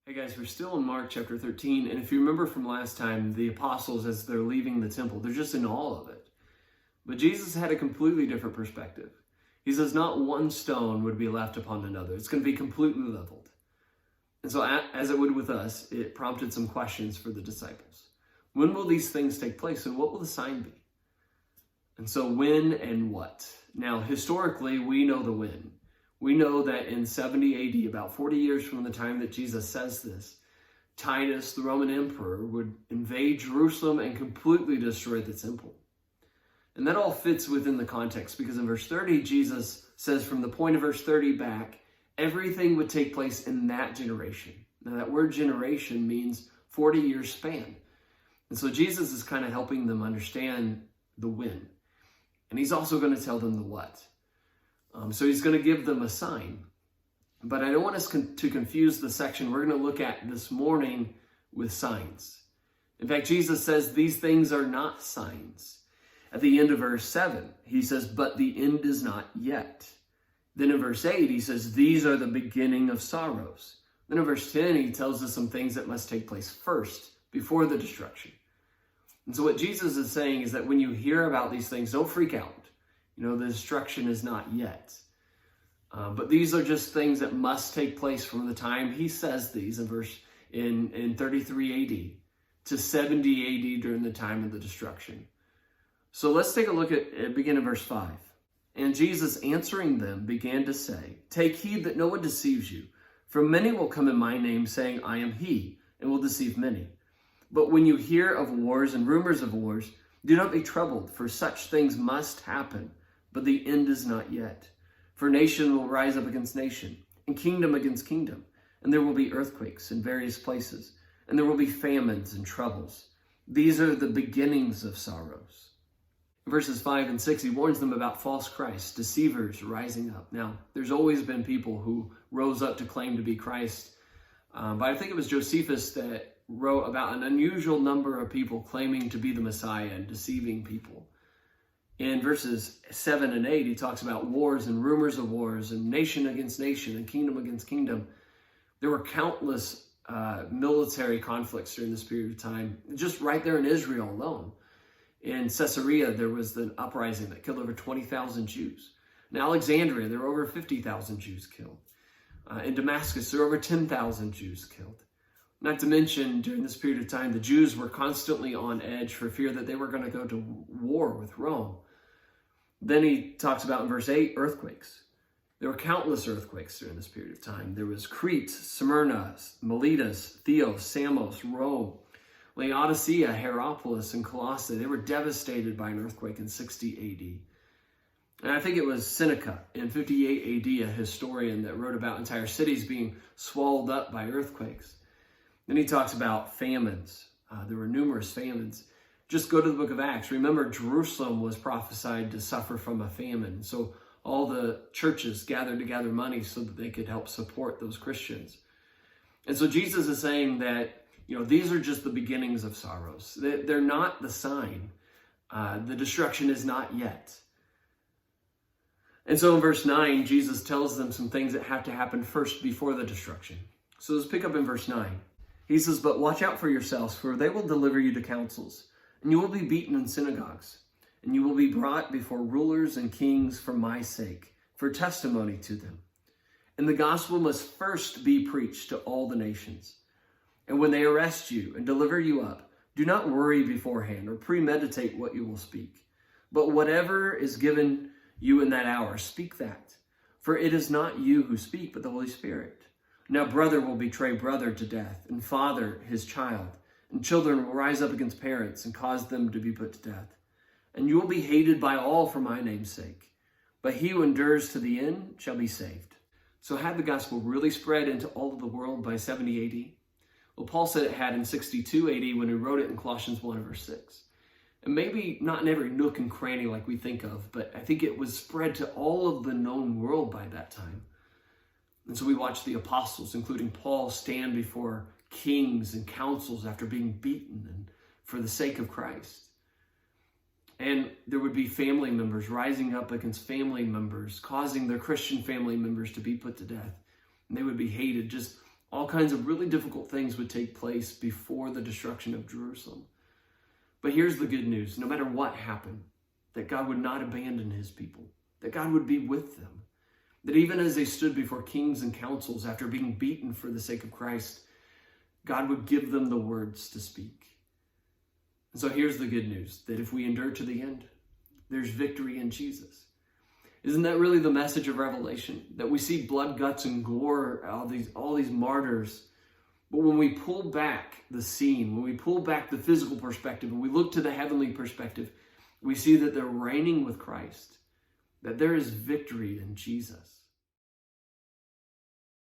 Hey guys, we're still in Mark chapter 13, and if you remember from last time, the apostles, as they're leaving the temple, they're just in awe of it. But Jesus had a completely different perspective. He says not one stone would be left upon another. It's going to be completely leveled. And so as it would with us, it prompted some questions for the disciples. When will these things take place, and what will the sign be? And so when and what? Now, historically, we know the when. We know that in 70 AD, about 40 years from the time that Jesus says this, Titus, the Roman emperor, would invade Jerusalem and completely destroy the temple. And that all fits within the context, because in verse 30, Jesus says from the point of verse 30 back, everything would take place in that generation. Now that word generation means 40 years span. And so Jesus is kind of helping them understand the when. And he's also going to tell them the what. So he's going to give them a sign. But I don't want us to confuse the section we're going to look at this morning with signs. In fact, Jesus says these things are not signs. At the end of verse 7, he says, but the end is not yet. Then in verse 8, he says, these are the beginning of sorrows. Then in verse 10, he tells us some things that must take place first, before the destruction. And so what Jesus is saying is that when you hear about these things, don't freak out. The destruction is not yet. But these are just things that must take place from the time he says these in 33 AD to 70 AD during the time of the destruction. So let's take a look at begin in verse 5. And Jesus answering them began to say, take heed that no one deceives you, for many will come in my name saying, I am he, and will deceive many. But when you hear of wars and rumors of wars, do not be troubled, for such things must happen. But the end is not yet. For nation will rise up against nation, and kingdom against kingdom. And there will be earthquakes in various places, and there will be famines and troubles. These are the beginnings of sorrows. In verses 5 and 6, he warns them about false Christs, deceivers rising up. Now, there's always been people who rose up to claim to be Christ. But I think it was Josephus that wrote about an unusual number of people claiming to be the Messiah and deceiving people. In verses 7 and 8, he talks about wars and rumors of wars and nation against nation and kingdom against kingdom. There were countless military conflicts during this period of time, just right there in Israel alone. In Caesarea, there was the uprising that killed over 20,000 Jews. In Alexandria, there were over 50,000 Jews killed. In Damascus, there were over 10,000 Jews killed. Not to mention, during this period of time, the Jews were constantly on edge for fear that they were going to go to war with Rome. Then he talks about in verse 8, earthquakes. There were countless earthquakes during this period of time. There was Crete, Smyrna, Miletus, Chios, Samos, Rome, Laodicea, Hierapolis, and Colossae. They were devastated by an earthquake in 60 AD. And I think it was Seneca in 58 AD, a historian that wrote about entire cities being swallowed up by earthquakes. Then he talks about famines. There were numerous famines. Just go to the book of Acts. Remember, Jerusalem was prophesied to suffer from a famine. So all the churches gathered to gather money so that they could help support those Christians. And so Jesus is saying that, these are just the beginnings of sorrows. They're not the sign. The destruction is not yet. And so in verse 9, Jesus tells them some things that have to happen first before the destruction. So let's pick up in verse 9. He says, but watch out for yourselves, for they will deliver you to councils, and you will be beaten in synagogues, and you will be brought before rulers and kings for my sake, for testimony to them. And the gospel must first be preached to all the nations. And when they arrest you and deliver you up, do not worry beforehand or premeditate what you will speak. But whatever is given you in that hour, speak that. For it is not you who speak, but the Holy Spirit. Now brother will betray brother to death, and father his child, and children will rise up against parents and cause them to be put to death. And you will be hated by all for my name's sake. But he who endures to the end shall be saved. So had the gospel really spread into all of the world by 70 AD? Well, Paul said it had in 62 AD when he wrote it in Colossians 1 verse 6. And maybe not in every nook and cranny like we think of, but I think it was spread to all of the known world by that time. And so we watch the apostles, including Paul, stand before kings and councils after being beaten and for the sake of Christ. And there would be family members rising up against family members, causing their Christian family members to be put to death. And they would be hated just All kinds of really difficult things would take place before the destruction of Jerusalem. But here's the good news. No matter what happened, that God would not abandon his people, that God would be with them, that even as they stood before kings and councils after being beaten for the sake of Christ, God would give them the words to speak. And so here's the good news, that if we endure to the end, there's victory in Jesus. Isn't that really the message of Revelation? That we see blood, guts, and gore, all these martyrs. But when we pull back the scene, when we pull back the physical perspective, and we look to the heavenly perspective, we see that they're reigning with Christ, that there is victory in Jesus.